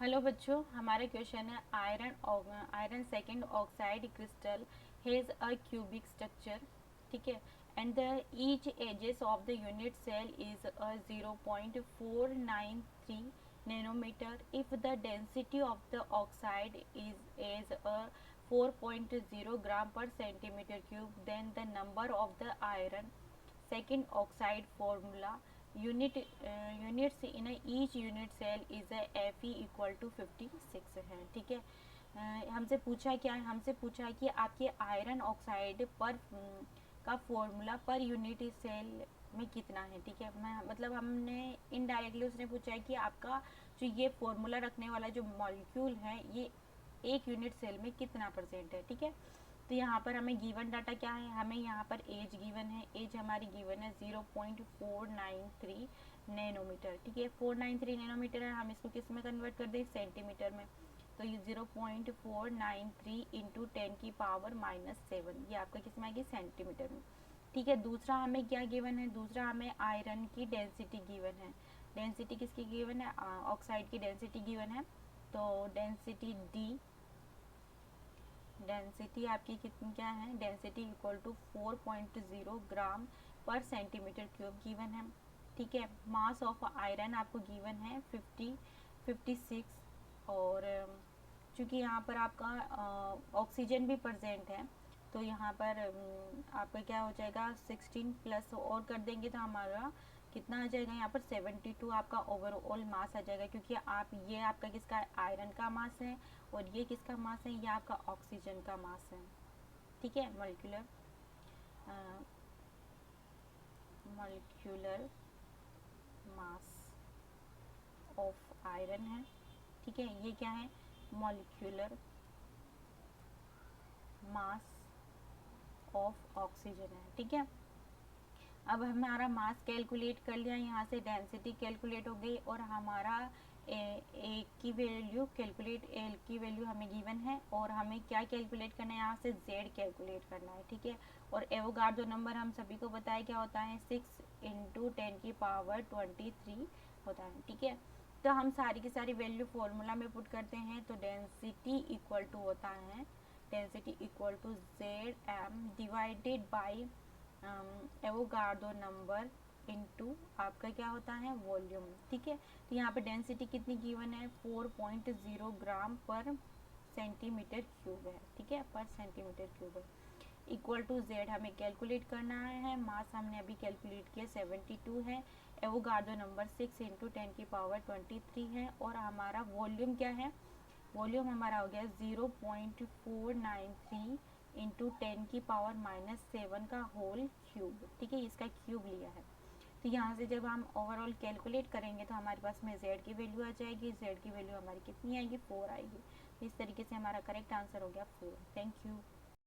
Hello बच्चों, हमारा question है iron second oxide crystal has a cubic structure, ठीक है, and the each edges of the unit cell is a 0.493 nanometre. If the density of the oxide is a 4.0 gram पर centimetre cube, then the number of the iron second oxide formula units in each unit cell is a Fe equal to 56 है. ठीक है, हमसे पूछा क्या है, हमसे पूछा कि आपके आयरन ऑक्साइड पर का फॉर्मूला पर यूनिट सेल में कितना है. ठीक है, मतलब हमने इनडायरेक्टली उसने पूछा है कि आपका जो ये फॉर्मूला रखने वाला जो मॉलिक्यूल है ये एक यूनिट सेल में कितना परसेंट है. ठीक है, तो यहाँ पर हमें गिवन डाटा क्या है, हमें यहाँ पर एज गिवन है, एज हमारी गिवन है 0.493 नैनोमीटर. ठीक है, 493 नैनोमीटर है, हम इसको किस में कन्वर्ट कर दें, सेंटीमीटर में. तो ये 0.493 इंटू 10⁻⁻7 ये आपका किस में आएगी, सेंटीमीटर में. ठीक है, दूसरा हमें क्या गिवन है, दूसरा हमें आयरन की डेंसिटी गिवन है. डेंसिटी किसकी गिवन है, ऑक्साइड की डेंसिटी गिवन है. तो डेंसिटी डेंसिटी आपकी कितनी क्या है, डेंसिटी इक्वल टू 4.0 ग्राम पर सेंटीमीटर क्यूब गिवन है. ठीक है, मास ऑफ आयरन आपको गिवन है 56. और चूँकि यहाँ पर आपका ऑक्सीजन भी प्रेजेंट है तो यहाँ पर आपका क्या हो जाएगा, 16 प्लस और कर देंगे तो हमारा कितना आ जाएगा, यहाँ पर 72 आपका ओवरऑल मास आ जाएगा. क्योंकि आप ये आपका किसका आयरन का मास है और ये किसका मास है, ये आपका ऑक्सीजन का मास है. ठीक है, मॉलिक्यूलर मास ऑफ आयरन है. ठीक है, ये क्या है, मॉलिक्यूलर मास ऑफ ऑक्सीजन है. ठीक है, अब हमारा मास कैलकुलेट कर लिया, यहाँ से डेंसिटी कैलकुलेट हो गई और हमारा ए की वैल्यू कैलकुलेट, एल की वैल्यू हमें गिवन है और हमें क्या कैलकुलेट करना है, यहाँ से जेड कैलकुलेट करना है. ठीक है, और एवोगाड्रो नंबर हम सभी को बताया क्या होता है, 6 इंटू 10⁻23 होता है. ठीक है, तो हम सारी की सारी वैल्यू फॉर्मूला में पुट करते हैं. तो डेंसिटी इक्वल टू होता है, density equal to Z M divided by Avogadro number into आपका क्या होता है, वॉल्यूम. ठीक है, तो यहाँ पे डेंसिटी कितनी गिवन है, 4.0 ग्राम पर सेंटीमीटर क्यूब है. ठीक है, पर सेंटीमीटर क्यूब है. इक्वल टू जेड हमें कैलकुलेट करना है, मास हमने अभी कैलकुलेट किया 72 है, एवोगाड्रो नंबर 6 इंटू 10⁻23 है और हमारा वॉल्यूम क्या है, वॉल्यूम हमारा हो गया 0.493 इंटू 10⁻⁻7 का होल क्यूब. ठीक है, इसका क्यूब लिया है. तो यहाँ से जब हम ओवरऑल कैलकुलेट करेंगे तो हमारे पास में जेड की वैल्यू आ जाएगी, जेड की वैल्यू हमारी कितनी आएगी, 4 आएगी. इस तरीके से हमारा करेक्ट आंसर हो गया 4. Thank you.